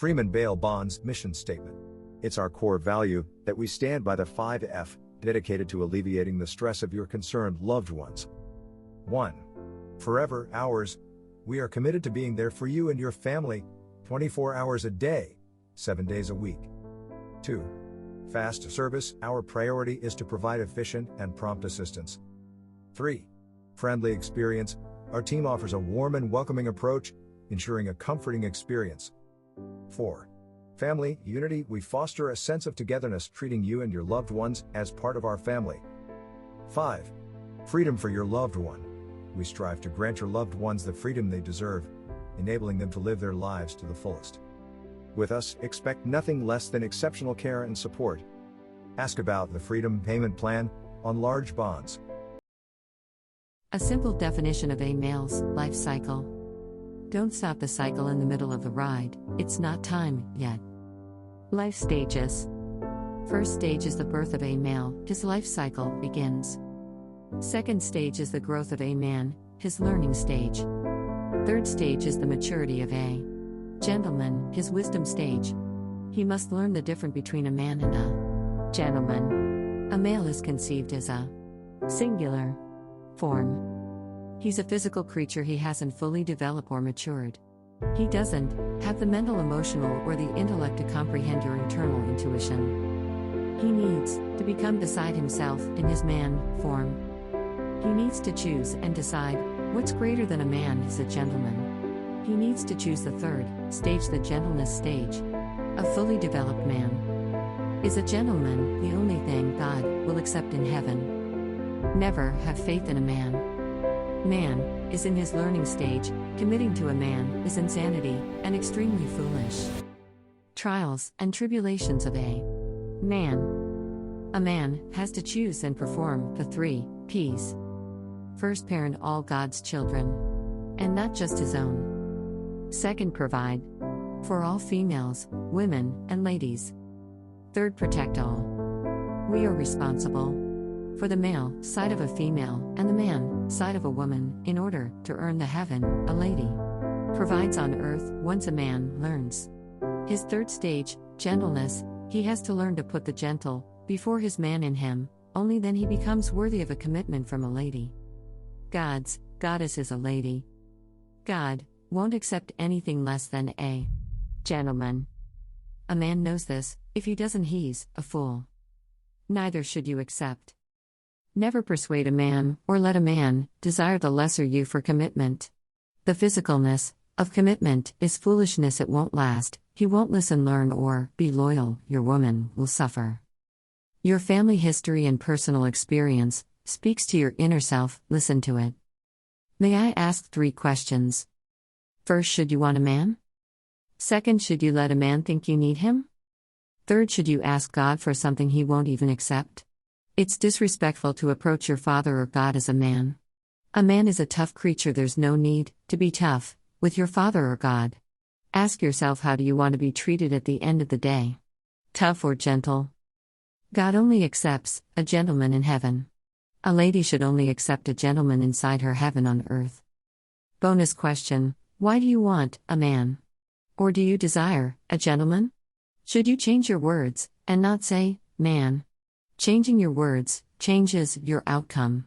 Freeman BailBonds mission statement. It's our core value that we stand by the 5F, dedicated to alleviating the stress of your concerned loved ones. 1. Forever ours. We are committed to being there for you and your family, 24 hours a day, 7 days a week. 2. Fast service. Our priority is to provide efficient and prompt assistance. 3. Friendly experience. Our team offers a warm and welcoming approach, ensuring a comforting experience. 4. Family unity. We foster a sense of togetherness, treating you and your loved ones as part of our family. 5. Freedom for your loved one. We strive to grant your loved ones the freedom they deserve, enabling them to live their lives to the fullest. With us, expect nothing less than exceptional care and support. Ask about the Freedom Payment Plan on large bonds. A simple definition of a male's life cycle. Don't stop the cycle in the middle of the ride, it's not time yet. Life stages. First stage is the birth of a male, his life cycle begins. Second stage is the growth of a man, his learning stage. Third stage is the maturity of a gentleman, his wisdom stage. He must learn the difference between a man and a gentleman. A male is conceived as a singular form. He's a physical creature, he hasn't fully developed or matured. He doesn't have the mental, emotional, or the intellect to comprehend your internal intuition. He needs to become beside himself in his man form. He needs to choose and decide what's greater than a man is a gentleman. He needs to choose the third stage, the gentleness stage. A fully developed man is a gentleman, the only thing God will accept in heaven. Never have faith in a man. Man is in his learning stage. Committing to a man is insanity and extremely foolish. Trials and tribulations of a man. A man has to choose and perform the 3 P's. First, parent all God's children, and not just his own. Second, provide for all females, women, and ladies. Third, protect all. We are responsible for the male side of a female and the man side of a woman in order to earn the heaven a lady provides on earth. Once a man learns his third stage, gentleness, he has to learn to put the gentle before his man in him. Only then he becomes worthy of a commitment from a lady. God's goddess is a lady. God won't accept anything less than a gentleman. A man knows this. If he doesn't, he's a fool. Neither should you accept. Never persuade a man, or let a man, desire the lesser you for commitment. The physicalness of commitment is foolishness, it won't last, he won't listen, learn, or be loyal, your woman will suffer. Your family history and personal experience speaks to your inner self, listen to it. May I ask 3 questions? First, should you want a man? Second, should you let a man think you need him? Third, should you ask God for something he won't even accept? It's disrespectful to approach your father or God as a man. A man is a tough creature, there's no need to be tough with your father or God. Ask yourself, how do you want to be treated at the end of the day? Tough or gentle? God only accepts a gentleman in heaven. A lady should only accept a gentleman inside her heaven on earth. Bonus question: why do you want a man? Or do you desire a gentleman? Should you change your words and not say man? Changing your words changes your outcome.